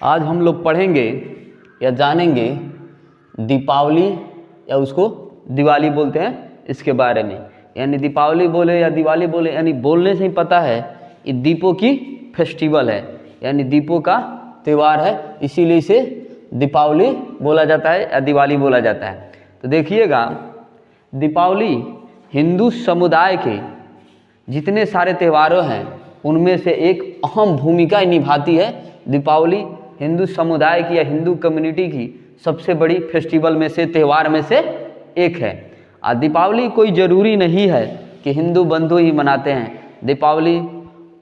आज हम लोग पढ़ेंगे या जानेंगे दीपावली या उसको दिवाली बोलते हैं इसके बारे में। यानी दीपावली बोले या दिवाली बोले, यानी बोलने से ही पता है ये दीपों की फेस्टिवल है, यानी दीपों का त्यौहार है, इसीलिए इसे दीपावली बोला जाता है या दिवाली बोला जाता है। तो देखिएगा, दीपावली हिंदू समुदाय के जितने सारे त्योहारों हैं उनमें से एक अहम भूमिका निभाती है। दीपावली हिंदू समुदाय की या हिंदू कम्युनिटी की सबसे बड़ी फेस्टिवल में से, त्यौहार में से एक है। और दीपावली कोई ज़रूरी नहीं है कि हिंदू बंधु ही मनाते हैं। दीपावली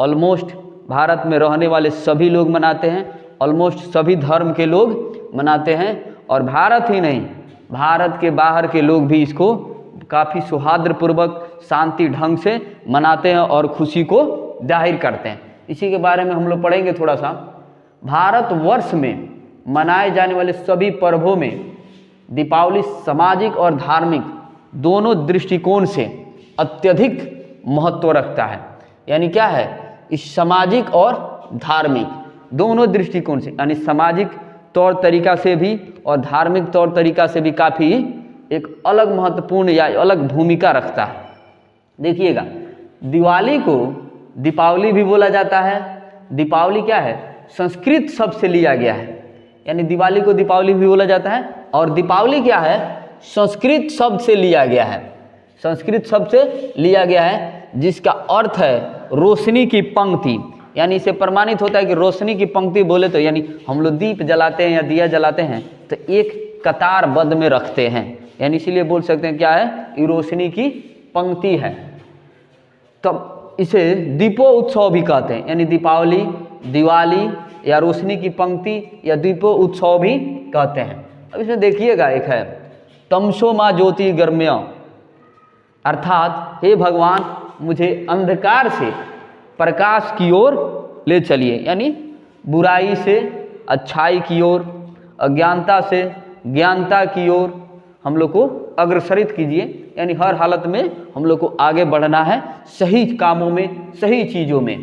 ऑलमोस्ट भारत में रहने वाले सभी लोग मनाते हैं, ऑलमोस्ट सभी धर्म के लोग मनाते हैं। और भारत ही नहीं, भारत के बाहर के लोग भी इसको काफ़ी सौहार्दपूर्वक शांति ढंग से मनाते हैं और खुशी को जाहिर करते हैं। इसी के बारे में हम लोग पढ़ेंगे थोड़ा सा। भारतवर्ष में मनाए जाने वाले सभी पर्वों में दीपावली सामाजिक और धार्मिक दोनों दृष्टिकोण से अत्यधिक महत्व रखता है। यानी क्या है, इस सामाजिक और धार्मिक दोनों दृष्टिकोण से, यानी सामाजिक तौर तरीका से भी और धार्मिक तौर तरीका से भी काफ़ी एक अलग महत्वपूर्ण या अलग भूमिका रखता है। देखिएगा, दिवाली को दीपावली भी बोला जाता है। दीपावली क्या है, संस्कृत शब्द से लिया गया है, यानी दिवाली को दीपावली भी बोला जाता है। और दीपावली क्या है, संस्कृत शब्द से लिया गया है, संस्कृत शब्द से लिया गया है, जिसका अर्थ है रोशनी की पंक्ति। यानी इसे प्रमाणित होता है कि रोशनी की पंक्ति बोले तो, यानी हम लोग दीप जलाते हैं या दिया जलाते हैं तो एक कतारबद्ध में रखते हैं, यानी इसीलिए बोल सकते हैं क्या है, ये रोशनी की पंक्ति है। तब इसे दीपो उत्सव भी कहते हैं, यानी दीपावली, दिवाली या रोशनी की पंक्ति या दीपो उत्सव भी कहते हैं। अब इसमें देखिएगा, एक है तमसो माँ ज्योतिर्गमय, अर्थात हे भगवान मुझे अंधकार से प्रकाश की ओर ले चलिए, यानी बुराई से अच्छाई की ओर, अज्ञानता से ज्ञानता की ओर हम लोग को अग्रसरित कीजिए। यानी हर हालत में हम लोग को आगे बढ़ना है, सही कामों में, सही चीज़ों में।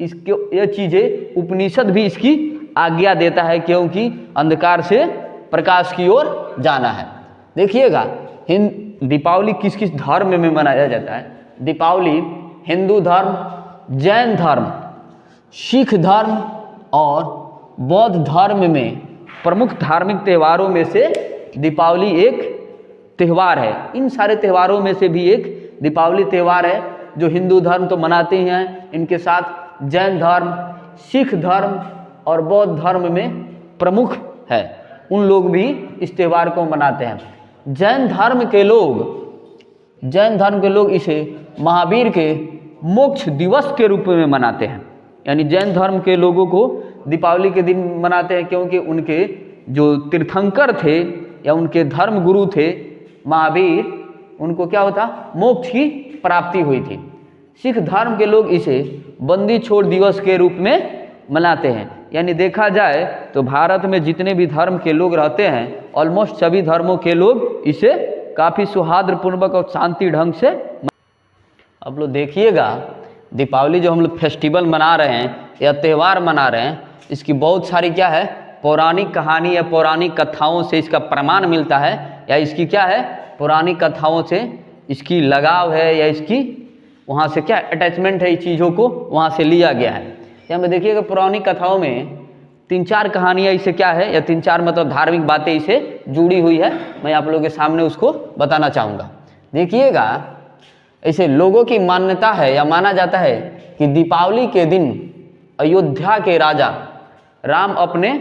इसको ये चीज़ें उपनिषद भी इसकी आज्ञा देता है, क्योंकि अंधकार से प्रकाश की ओर जाना है। देखिएगा, दीपावली किस किस धर्म में मनाया जाता है। दीपावली हिंदू धर्म, जैन धर्म, सिख धर्म और बौद्ध धर्म में प्रमुख धार्मिक त्योहारों में से दीपावली एक त्यौहार है। इन सारे त्योहारों में से भी एक दीपावली त्यौहार है जो हिंदू धर्म तो मनाते ही हैं, इनके साथ जैन धर्म, सिख धर्म और बौद्ध धर्म में प्रमुख है, उन लोग भी इस त्यौहार को मनाते हैं। जैन धर्म के लोग इसे महावीर के मोक्ष दिवस के रूप में मनाते हैं। यानी जैन धर्म के लोगों को दीपावली के दिन मनाते हैं, क्योंकि उनके जो तीर्थंकर थे या उनके धर्म गुरु थे महावीर, उनको क्या होता, मोक्ष की प्राप्ति हुई थी। सिख धर्म के लोग इसे बंदी छोड़ दिवस के रूप में मनाते हैं। यानी देखा जाए तो भारत में जितने भी धर्म के लोग रहते हैं, ऑलमोस्ट सभी धर्मों के लोग इसे काफ़ी सौहार्दपूर्वक और शांति ढंग से। अब लोग देखिएगा, दीपावली जो हम लोग फेस्टिवल मना रहे हैं या त्यौहार मना रहे हैं, इसकी बहुत सारी क्या है, पौराणिक कहानी या पौराणिक कथाओं से इसका प्रमाण मिलता है, या इसकी क्या है, पौराणिक कथाओं से इसकी लगाव है, या इसकी वहाँ से क्या अटैचमेंट है, इस चीज़ों को वहाँ से लिया गया है। यहाँ में देखिएगा, पौराणिक कथाओं में 3-4 कहानियाँ इसे क्या है, या 3-4 मतलब धार्मिक बातें इसे जुड़ी हुई है। मैं आप लोगों के सामने उसको बताना चाहूँगा। देखिएगा, ऐसे लोगों की मान्यता है या माना जाता है कि दीपावली के दिन अयोध्या के राजा राम अपने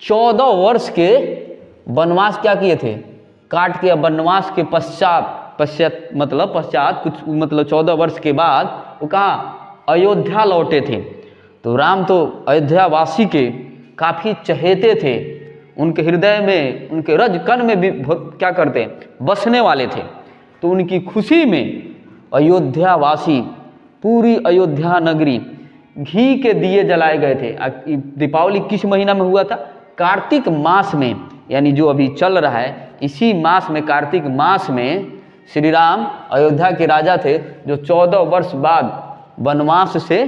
14 वर्ष के वनवास क्या किए थे, काट के। वनवास के पश्चात कुछ मतलब 14 वर्ष के बाद वो कहाँ, अयोध्या लौटे थे। तो राम तो अयोध्या वासी के काफ़ी चहेते थे, उनके हृदय में, उनके रजकन में भी क्या करते, बसने वाले थे। तो उनकी खुशी में अयोध्या वासी, पूरी अयोध्या नगरी घी के दिए जलाए गए थे। दीपावली किस महीना में हुआ था, कार्तिक मास में, यानी जो अभी चल रहा है इसी मास में, कार्तिक मास में श्री राम अयोध्या के राजा थे, जो 14 वर्ष बाद वनवास से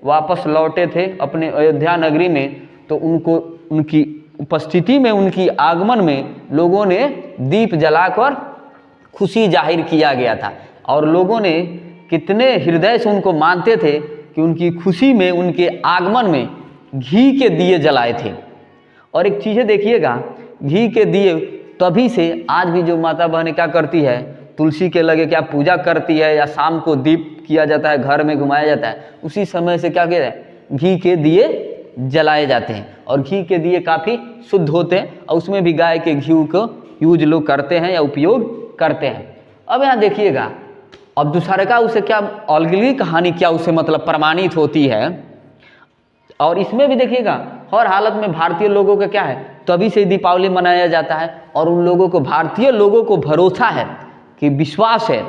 वापस लौटे थे अपने अयोध्या नगरी में। तो उनको उनकी उपस्थिति में, उनकी आगमन में लोगों ने दीप जलाकर खुशी जाहिर किया गया था। और लोगों ने कितने हृदय से उनको मानते थे कि उनकी खुशी में, उनके आगमन में घी के दिए जलाए थे। और एक चीज़ें देखिएगा, घी के दिए तभी से आज भी जो माता बहनें क्या करती है, तुलसी के लगे क्या पूजा करती है, या शाम को दीप किया जाता है, घर में घुमाया जाता है, उसी समय से क्या किया जाए, घी के दिए जलाए जाते हैं। और घी के दिए काफ़ी शुद्ध होते हैं और उसमें भी गाय के घी को यूज लोग करते हैं या उपयोग करते हैं। अब यहाँ देखिएगा, अब दूसरे का उसे क्या अलगली कहानी क्या उसे मतलब प्रमाणित होती है। और इसमें भी देखिएगा हर हालत में भारतीय लोगों का क्या है, तभी से दीपावली मनाया जाता है। और उन लोगों को, भारतीय लोगों को भरोसा है कि विश्वास है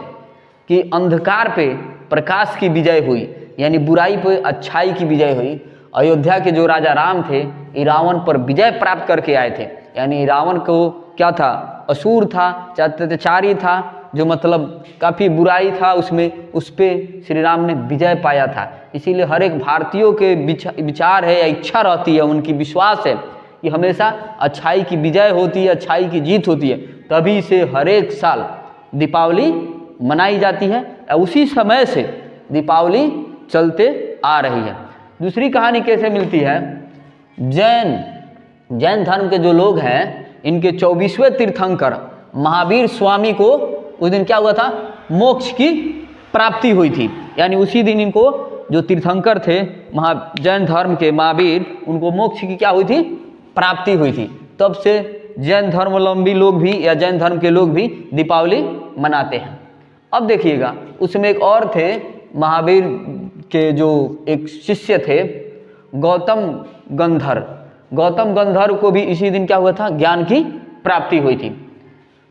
कि अंधकार पे प्रकाश की विजय हुई, यानी बुराई पे अच्छाई की विजय हुई। अयोध्या के जो राजा राम थे, रावण पर विजय प्राप्त करके आए थे। यानी रावण को क्या था, असुर था, अत्याचारी था, जो मतलब काफ़ी बुराई था उसमें, उस पर श्री राम ने विजय पाया था। इसीलिए हर एक भारतीयों के विचार है या इच्छा रहती है, उनकी विश्वास है कि हमेशा अच्छाई की विजय होती है, अच्छाई की जीत होती है। तभी से हर एक साल दीपावली मनाई जाती है और उसी समय से दीपावली चलते आ रही है। दूसरी कहानी कैसे मिलती है, जैन धर्म के जो लोग हैं, इनके 24वें तीर्थंकर महावीर स्वामी को उस दिन क्या हुआ था, मोक्ष की प्राप्ति हुई थी। यानी उसी दिन इनको जो तीर्थंकर थे जैन धर्म के महावीर, उनको मोक्ष की क्या हुई थी, प्राप्ति हुई थी। तब से जैन धर्मावलंबी लोग भी या जैन धर्म के लोग भी दीपावली मनाते हैं। अब देखिएगा, उसमें एक और थे महावीर के जो एक शिष्य थे, गौतम गंधर्व को भी इसी दिन क्या हुआ था, ज्ञान की प्राप्ति हुई थी।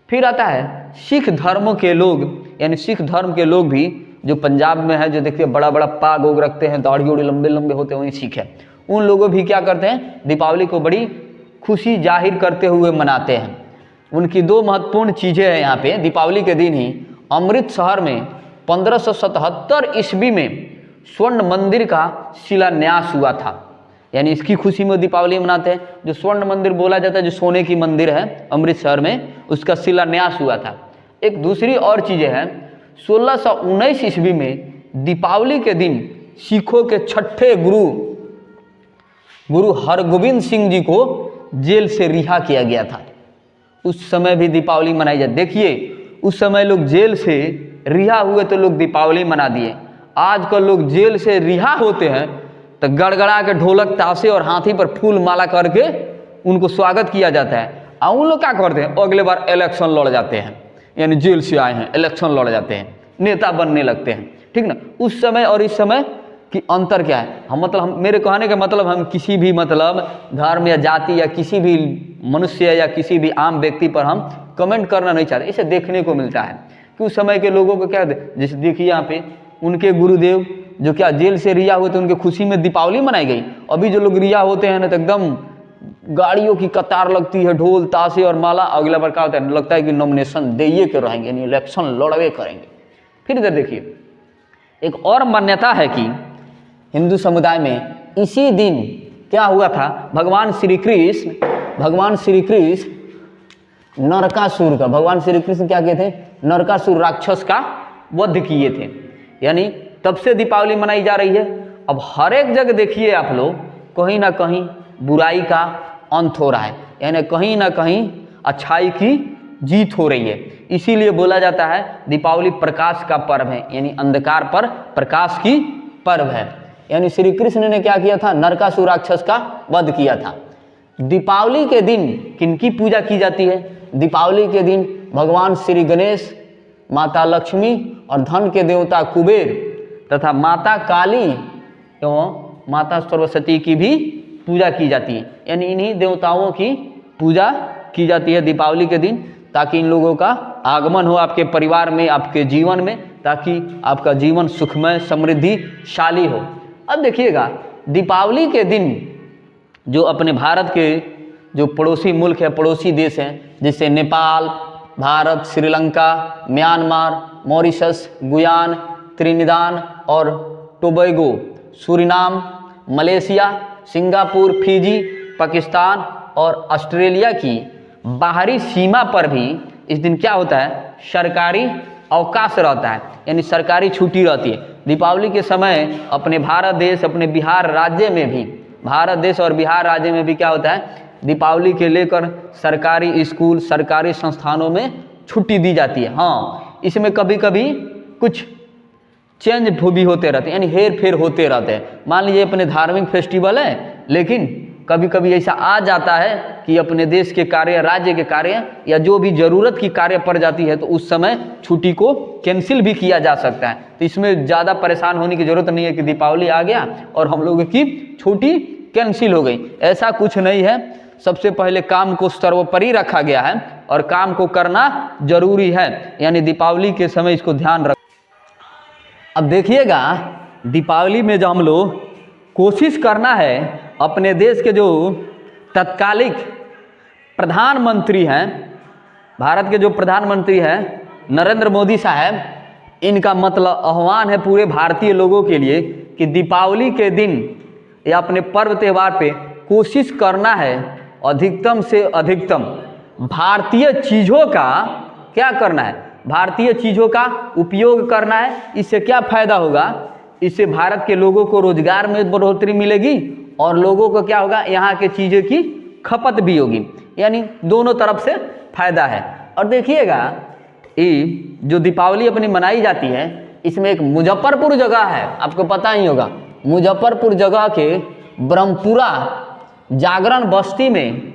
फिर आता है सिख धर्म के लोग, यानी सिख धर्म के लोग भी जो पंजाब में है, जो देखिए बड़ा बड़ा पाग ओग रखते हैं, दाढ़ी उड़ी लंबे लंबे होते हैं, वही सिख है। उन लोगों भी क्या करते हैं, दीपावली को बड़ी खुशी जाहिर करते हुए मनाते हैं। उनकी दो महत्वपूर्ण चीज़ें हैं यहाँ पे। दीपावली के दिन ही अमृतसर में 1577 ईस्वी में स्वर्ण मंदिर का शिलान्यास हुआ था। यानी इसकी खुशी में दीपावली मनाते हैं। जो स्वर्ण मंदिर बोला जाता है, जो सोने की मंदिर है अमृतसर में, उसका शिलान्यास हुआ था। एक दूसरी और चीज़ें हैं, 1619 ईस्वी में दीपावली के दिन सिखों के छठे गुरु हरगोविंद सिंह जी को जेल से रिहा किया गया था। उस समय भी दीपावली मनाई जाती। देखिए उस समय लोग जेल से रिहा हुए तो लोग दीपावली मना दिए। आजकल लोग जेल से रिहा होते हैं तो गड़गड़ा के ढोलक ताशे और हाथी पर फूल माला करके उनको स्वागत किया जाता है। और उन लोग क्या करते हैं, अगले बार इलेक्शन लड़ जाते हैं। यानी जेल से आए हैं, इलेक्शन लड़ जाते हैं, नेता बनने लगते हैं। ठीक ना। उस समय और इस समय की अंतर क्या है, हम मेरे कहने का मतलब, हम किसी भी मतलब धर्म या जाति या किसी भी मनुष्य या किसी भी आम व्यक्ति पर हम कमेंट करना नहीं चाहते। इसे देखने को मिलता है कि उस समय के लोगों को क्या, जैसे देखिए यहाँ पे उनके गुरुदेव जो क्या जेल से रिहा हुए थे, उनके खुशी में दीपावली मनाई गई। अभी जो लोग रिहा होते हैं ना, तो एकदम गाड़ियों की कतार लगती है, ढोल ताशे और माला। अगला बार क्या होता है, लगता है कि नॉमिनेशन दे के रहेंगे, यानी इलेक्शन लड़वे करेंगे। फिर इधर देखिए, एक और मान्यता है कि हिंदू समुदाय में इसी दिन क्या हुआ था, भगवान श्री कृष्ण नरकासुर का, भगवान श्री कृष्ण क्या किए थे, नरकासुर राक्षस का वध किए थे। यानी तब से दीपावली मनाई जा रही है। अब हर एक जगह देखिए आप लोग, कहीं ना कहीं बुराई का अंत हो रहा है, यानी कहीं ना कहीं अच्छाई की जीत हो रही है। इसीलिए बोला जाता है दीपावली प्रकाश का पर्व है, यानी अंधकार पर प्रकाश की पर्व है। यानी श्री कृष्ण ने क्या किया था, नरकासुर राक्षस का वध किया था। दीपावली के दिन किनकी पूजा की जाती है, दीपावली के दिन भगवान श्री गणेश, माता लक्ष्मी और धन के देवता कुबेर तथा माता काली एवं माता सरस्वती की भी पूजा की जाती है। यानी इन्हीं देवताओं की पूजा की जाती है दीपावली के दिन, ताकि इन लोगों का आगमन हो आपके परिवार में, आपके जीवन में, ताकि आपका जीवन सुखमय समृद्धिशाली हो। अब देखिएगा, दीपावली के दिन जो अपने भारत के जो पड़ोसी मुल्क है, पड़ोसी देश हैं, जैसे Nepal, Bharat, Sri Lanka, Myanmar, Mauritius, Guyana, Trinidad और Tobago, Suriname, Malaysia, Singapore, Fiji, Pakistan और ऑस्ट्रेलिया की बाहरी सीमा पर भी इस दिन क्या होता है, सरकारी अवकाश रहता है, यानी सरकारी छुट्टी रहती है। दीपावली के समय अपने भारत देश, अपने बिहार राज्य में भी, भारत देश और बिहार राज्य में भी क्या होता है, दीपावली के लेकर सरकारी स्कूल, सरकारी संस्थानों में छुट्टी दी जाती है। हाँ, इसमें कभी कभी कुछ चेंज भी होते रहते हैं, यानी हेर फेर होते रहते हैं। मान लीजिए अपने धार्मिक फेस्टिवल है, लेकिन कभी कभी ऐसा आ जाता है कि अपने देश के कार्य, राज्य के कार्य या जो भी ज़रूरत की कार्य पड़ जाती है, तो उस समय छुट्टी को कैंसिल भी किया जा सकता है। तो इसमें ज़्यादा परेशान होने की ज़रूरत नहीं है कि दीपावली आ गया और हम लोगों की छुट्टी कैंसिल हो गई, ऐसा कुछ नहीं है। सबसे पहले काम को सर्वोपरि रखा गया है और काम को करना जरूरी है, यानी दीपावली के समय इसको ध्यान रख। अब देखिएगा, दीपावली में जो हम लोग कोशिश करना है, अपने देश के जो तत्कालिक प्रधानमंत्री हैं, भारत के जो प्रधानमंत्री हैं नरेंद्र मोदी साहब, इनका मतलब आह्वान है पूरे भारतीय लोगों के लिए कि दीपावली के दिन या अपने पर्व त्यौहार पे कोशिश करना है अधिकतम से अधिकतम भारतीय चीज़ों का क्या करना है, भारतीय चीज़ों का उपयोग करना है। इससे क्या फ़ायदा होगा, इससे भारत के लोगों को रोजगार में बढ़ोतरी मिलेगी और लोगों को क्या होगा, यहाँ के चीज़ों की खपत भी होगी, यानी दोनों तरफ से फायदा है। और देखिएगा, ये जो दीपावली अपनी मनाई जाती है, इसमें एक मुजफ्फरपुर जगह है, आपको पता ही होगा, मुजफ्फरपुर जगह के ब्रह्मपुरा जागरण बस्ती में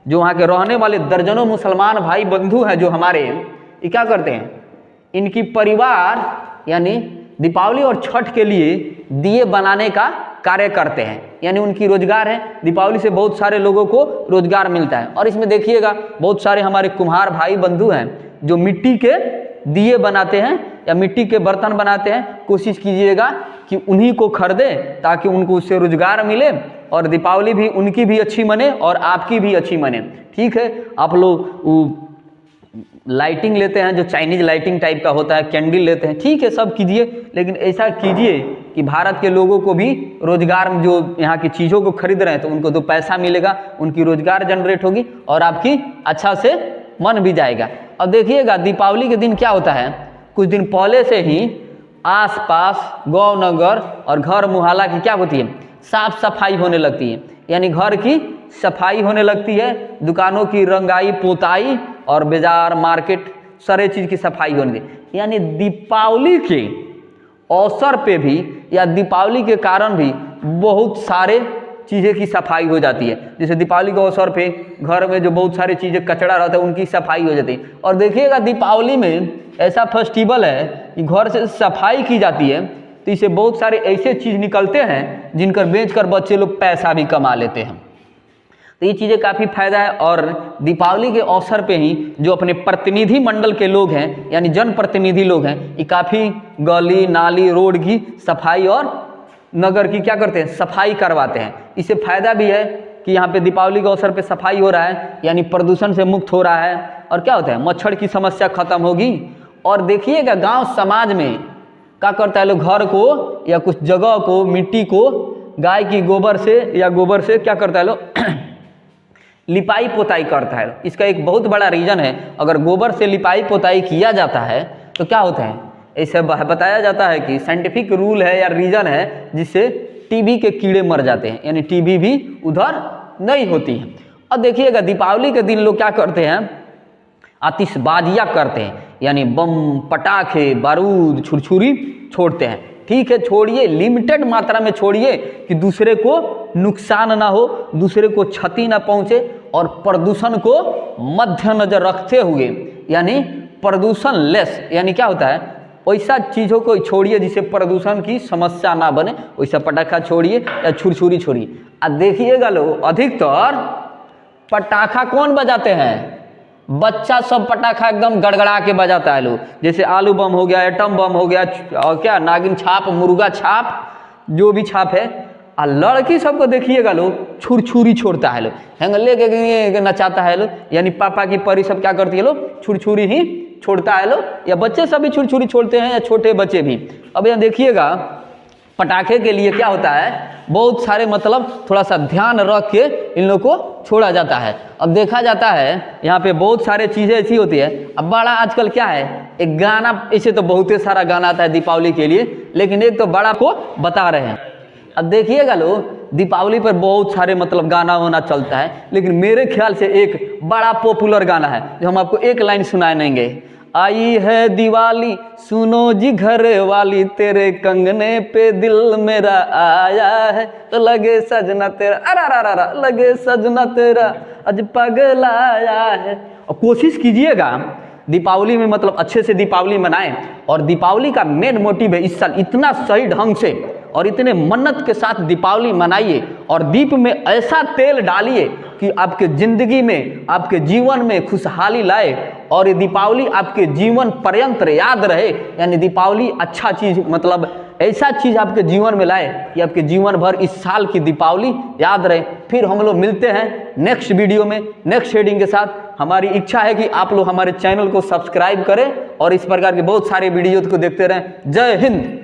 जो वहाँ के रहने वाले दर्जनों मुसलमान भाई बंधु हैं जो हमारे, ये क्या करते हैं, इनकी परिवार यानी दीपावली और छठ के लिए दिए बनाने का कार्य करते हैं, यानी उनकी रोजगार है। दीपावली से बहुत सारे लोगों को रोजगार मिलता है। और इसमें देखिएगा, बहुत सारे हमारे कुम्हार भाई बंधु हैं जो मिट्टी के दिए बनाते हैं या मिट्टी के बर्तन बनाते हैं। कोशिश कीजिएगा कि उन्हीं को खरीदें ताकि उनको उससे रोजगार मिले और दीपावली भी उनकी भी अच्छी मने और आपकी भी अच्छी मने। ठीक है, आप लोग लाइटिंग लेते हैं जो चाइनीज लाइटिंग टाइप का होता है, कैंडल लेते हैं, ठीक है, सब कीजिए, लेकिन ऐसा कीजिए कि भारत के लोगों को भी रोजगार, जो यहाँ की चीज़ों को खरीद रहे हैं तो उनको 2 पैसा मिलेगा, उनकी रोजगार जनरेट होगी और आपकी अच्छा से मन भी जाएगा। अब देखिएगा, दीपावली के दिन क्या होता है, कुछ दिन पहले से ही आसपास गाँव नगर और घर मुहल्ला की क्या होती है, साफ सफाई होने लगती है, यानी घर की सफाई होने लगती है, दुकानों की रंगाई पोताई और बाजार मार्केट सारे चीज़ की सफाई होने दी। यानी दीपावली के अवसर पे भी या दीपावली के कारण भी बहुत सारे चीज़ें की सफाई हो जाती है। जैसे दीपावली के अवसर पे घर में जो बहुत सारी चीज़ें कचरा रहता है उनकी सफाई हो जाती है। और देखिएगा, दीपावली में ऐसा फेस्टिवल है कि घर से सफाई की जाती है, तो इससे बहुत सारे ऐसे चीज़ निकलते हैं जिनकर बेचकर बच्चे लोग पैसा भी कमा लेते हैं। तो ये चीज़ें काफ़ी फायदा है। और दीपावली के अवसर पे ही जो अपने प्रतिनिधि मंडल के लोग हैं, यानी जनप्रतिनिधि लोग हैं, ये काफ़ी गली नाली रोड की सफाई और नगर की क्या करते हैं, सफाई करवाते हैं। इससे फायदा भी है कि यहाँ पे दीपावली के अवसर पे सफाई हो रहा है, यानी प्रदूषण से मुक्त हो रहा है और क्या होता है, मच्छर की समस्या खत्म होगी। और देखिएगा, गाँव समाज में क्या करता है लोग, घर को या कुछ जगह को, मिट्टी को गाय की गोबर से या गोबर से क्या करता है लोग लिपाई पोताई करता है। इसका एक बहुत बड़ा रीज़न है, अगर गोबर से लिपाई पोताई किया जाता है तो क्या होता है, ऐसे बताया जाता है कि साइंटिफिक रूल है या रीज़न है जिससे टीबी के कीड़े मर जाते हैं, यानी टीबी भी उधर नहीं होती है। अब देखिएगा, दीपावली के दिन लोग क्या करते हैं, आतिशबाजियाँ करते हैं, यानी बम पटाखे बारूद छुरछुरी छोड़ते हैं। ठीक है, छोड़िए, लिमिटेड मात्रा में छोड़िए कि दूसरे को नुकसान ना हो, दूसरे को क्षति ना पहुँचे और प्रदूषण को मध्य नजर रखते हुए, यानी प्रदूषण लेस, यानी क्या होता है, वैसा चीज़ों को छोड़िए जिससे प्रदूषण की समस्या ना बने, वैसा पटाखा छोड़िए या छुरछुरी छोड़िए। अब देखिएगा लोग, अधिकतर पटाखा कौन बजाते हैं, बच्चा सब पटाखा एकदम गड़गड़ा के बजाता है लोग, जैसे आलू बम हो गया, एटम बम हो गया, और क्या नागिन छाप, मुर्गा छाप, जो भी छाप है। और लड़की सबको देखिएगा लोग छुरछुरी छोड़ता है लोग, हैंगले के नचाता है लोग, यानी पापा की परी सब क्या करती है लोग, छुरछुरी ही छोड़ता है लोग, या बच्चे सब भी छुरछुरी छोड़ते हैं या छोटे बच्चे भी। अब यहाँ देखिएगा, पटाखे के लिए क्या होता है, बहुत सारे मतलब थोड़ा सा ध्यान रख के इन लोगों को छोड़ा जाता है। अब देखा जाता है यहाँ पे बहुत सारे चीज़ें ऐसी होती है। अब बड़ा आजकल क्या है, एक गाना, ऐसे तो बहुत ही सारा गाना आता है दीपावली के लिए, लेकिन एक तो बड़ा को बता रहे हैं। अब देखिएगा लोग, दीपावली पर बहुत सारे मतलब गाना वाना चलता है, लेकिन मेरे ख्याल से एक बड़ा पॉपुलर गाना है जो हम आपको एक लाइन सुनाएंगे। आई है दिवाली सुनो जी घर वाली, तेरे कंगने पे दिल मेरा आया है, तो लगे सजना तेरा, अरा लगे सजना तेरा आज पगलाया है। और कोशिश कीजिएगा दीपावली में मतलब अच्छे से दीपावली मनाएं। और दीपावली का मेन मोटिव है इस साल इतना सही ढंग से और इतने मन्नत के साथ दीपावली मनाइए और दीप में ऐसा तेल डालिए कि आपके ज़िंदगी में, आपके जीवन में खुशहाली लाए और ये दीपावली आपके जीवन पर्यंत याद रहे। यानी दीपावली अच्छा चीज़, मतलब ऐसा चीज़ आपके जीवन में लाए कि आपके जीवन भर इस साल की दीपावली याद रहे। फिर हम लोग मिलते हैं नेक्स्ट वीडियो में नेक्स्ट हेडिंग के साथ। हमारी इच्छा है कि आप लोग हमारे चैनल को सब्सक्राइब करें और इस प्रकार के बहुत सारे वीडियो को देखते रहें। जय हिंद।